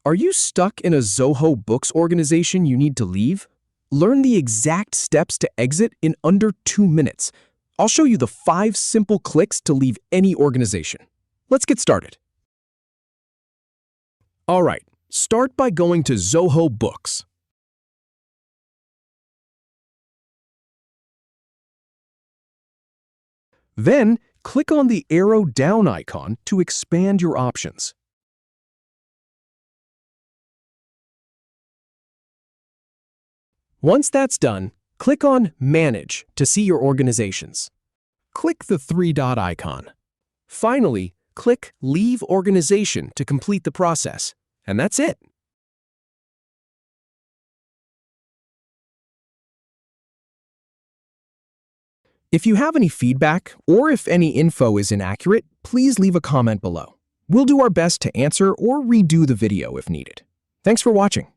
Are you stuck in a Zoho Books organization you need to leave? Learn the exact steps to exit in under 2 minutes. I'll show you the 5 simple clicks to leave any organization. Let's get started. All right, start by going to Zoho Books. Then, click on the arrow down icon to expand your options. Once that's done, click on Manage to see your organizations. Click the 3-dot icon. Finally, click Leave Organization to complete the process. And that's it. If you have any feedback or if any info is inaccurate, please leave a comment below. We'll do our best to answer or redo the video if needed. Thanks for watching.